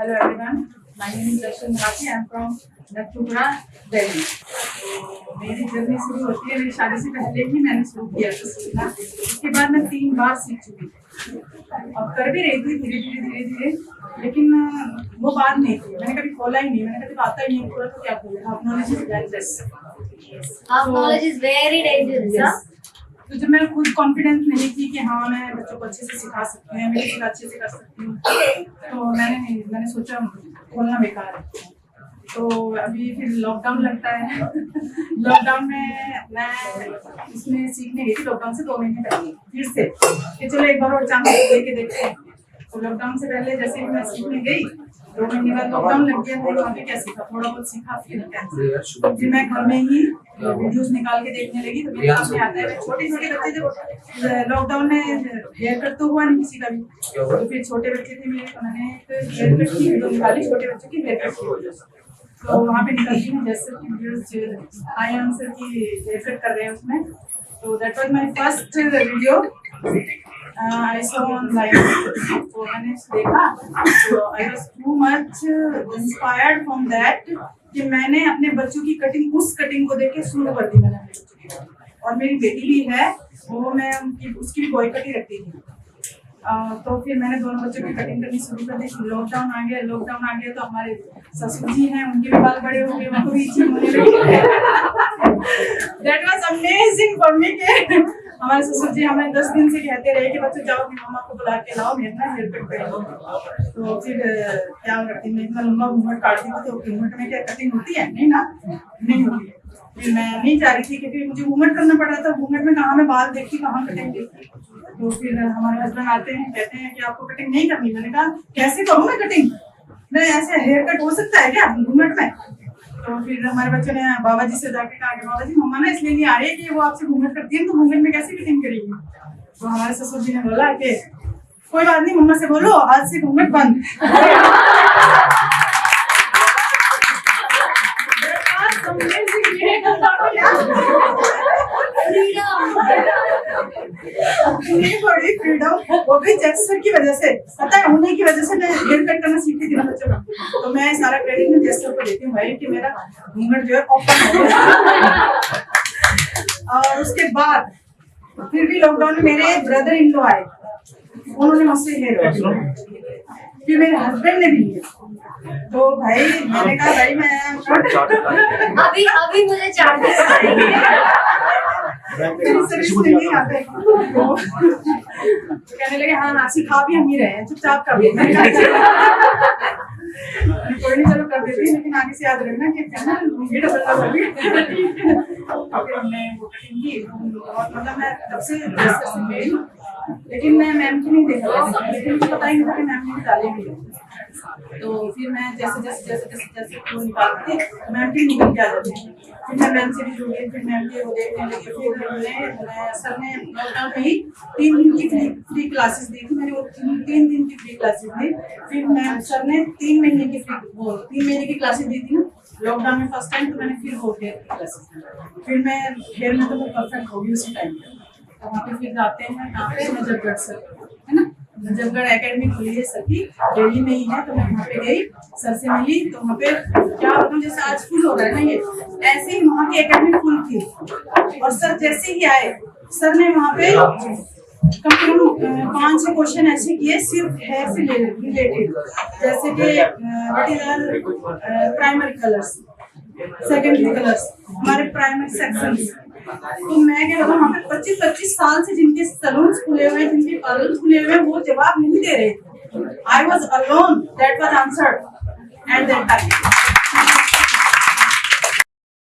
Hello everyone, my name is Darshan Bhati. I am from Nathupura, Delhi. तो मेरी journey शुरू होती है मेरी शादी से पहले ही मैंने शुरू किया था सीखना। उसके बाद मैं 3 बार सीख चुकी थी और कर भी रही थी धीरे धीरे, लेकिन वो बात नहीं थी। मैंने कभी खोला ही नहीं, मैंने कभी आता ही नहीं पूरा, तो क्या खोलेगा। Half knowledge is dangerous. Half knowledge is very dangerous. तो जब मैं खुद कॉन्फिडेंस नहीं थी कि हाँ मैं बच्चों को अच्छे से सिखा सकती हूँ, मैं चीज़ अच्छे से कर सकती हूँ, तो मैंने सोचा खोलना बेकार है। तो अभी फिर लॉकडाउन लगता है। लॉकडाउन में मैं इसमें सीखने गई थी, लॉकडाउन से 2 महीने पहले फिर से कि चलो एक बार और चांस दे के देखते हैं। तो लॉकडाउन से पहले जैसे ही मैं सीखने गई, 2 महीने बाद लॉकडाउन लग गया। मैं वहाँ पे क्या सीखा, थोड़ा बहुत सीखा, फिर मैं घर में ही वीडियोस निकाल के देखने लगी। तो मेरे सामने आता है छोटे बच्चे, जब लॉकडाउन में हेयर कट तो हुआ नहीं किसी का भी, तो फिर छोटे बच्चे थे मेरे, तो मैंने हेयर कट की वीडियो निकाली, छोटे बच्चों की हेयर कट की वीडियो। तो वहाँ पे निकलती हूँ जैसे की वीडियोस आई आंसर की हेयर कट कर रहे हैं उसमें। तो that was my first video I saw online. तो मैंने देखा, तो I was too much inspired from that कि मैंने अपने बच्चों की कटिंग, उस कटिंग को देख के शुरू कर दी मैंने अपने बच्चों की। और मेरी बेटी भी है, वो मैं उसकी भी बॉय कट ही रखती थी। तो फिर मैंने दोनों बच्चों की कटिंग करनी शुरू कर दी। लॉकडाउन आ गया तो हमारे ससुर जी हैं, उनके भी बाल बड़े हो गए, उनको भी इचिंग होने लगी। That was amazing for me के हमारे ससुर जी हमें 10 दिन से कहते रहे कि बच्चों जाओ अपनी मम्मा को बुला के लाओ, मेरे ना हेयर कट करेंगे। तो फिर क्या करती मैं, इतना लंबा घूंघट काटती थी, तो घूंघट में क्या कटिंग होती है? नहीं ना, नहीं होती है। फिर मैं नहीं चाह रही थी क्योंकि मुझे घूंघट करना पड़ रहा था। घूंघट में कहाँ मैं बाल देखती, कहाँ कटिंग देखती। तो फिर हमारे हस्बैंड आते हैं, कहते हैं कि आपको कटिंग नहीं करनी। मैंने कहा कैसे करूँ मैं कटिंग, मैं ऐसे हेयर कट हो सकता है क्या घूंघट में? तो फिर हमारे बच्चे ने बाबा जी से जाके कहा कि बाबा जी मम्मा ना इसलिए नहीं आ रही है कि वो आपसे घूंघट करती है, तो घूंघट में कैसे कटिंग करेगी? तो हमारे ससुर जी ने बोला कि कोई बात नहीं, मम्मा से बोलो आज से घूंघट बंद। बड़ी फ्रीडम, वो भी जज सर की वजह से, पता है उन्हीं की वजह से मैं हेयर कट करना सीखती थी ना बच्चों का। तो मैं सारा क्रेडिट में जज सर को देती हूँ भाई कि मेरा घूंघट जो है ओपन हो गया। और उसके बाद फिर भी लॉकडाउन में मेरे ब्रदर इन लॉ आए, उन्होंने मुझसे हेयर कट, फिर मेरे हस्बैंड ने भी लिया। तो भाई मैंने कहा भाई मैं अभी मुझे चार्जेस कहने लगे हाँ सिखा भी हम ही रहे हैं, चुपचाप कर। कोई नहीं चलो कर देती, लेकिन आगे से याद रखना कि ये डबल होगी। फिर हमने वो कटिंग की, और मतलब मैं तब से गई, लेकिन मैं मैम की नहीं देखा, लेकिन मुझे पता ही नहीं था कि मैम ने डाली भी है। तो फिर मैं जैसे वो निकालती थी, मैम की निकल के आ जाती थी। फिर मैं मैम से भी जुड़ी, फिर मैम के वो देखने लगी। फिर हमने सर ने लॉकडाउन में ही 3 दिन की फ्री क्लासेस दी थी। मैंने वो 3 दिन की फ्री क्लासेस दी। फिर मैम सर ने 3 महीने की क्लासेस दी थी ना लॉकडाउन में फर्स्ट टाइम। तो मैंने फिर वो हेयर की क्लासेस दी। फिर मैं हेयर में तो मैं परफेक्ट हो गई उसी टाइम पे। तो वहाँ पे फिर जाते हैं यहाँ पे नजफगढ़ सर, है ना, नजफगढ़ एकेडमी खुली है सर की, दिल्ली में ही है। तो मैं वहाँ पे गई, सर से मिली। तो वहाँ पे क्या बताऊँ, जैसे आज फुल हो रहा है ना ये, ऐसे ही वहाँ की एकेडमी फुल थी। और सर जैसे ही आए, सर ने वहाँ पे कम से कम 5-6 क्वेश्चन ऐसे किए सिर्फ हेयर से रिलेटेड, जैसे कि what is our primary colours, secondary colours, हमारे प्राइमरी सेक्शंस। तो मैं क्या बताऊँ, वहाँ पे 25-25 साल से जिनके सैलून्स खुले हुए हैं, जिनके पार्लर खुले हुए हैं, वो जवाब नहीं दे रहे थे। I was alone that was answered at that time.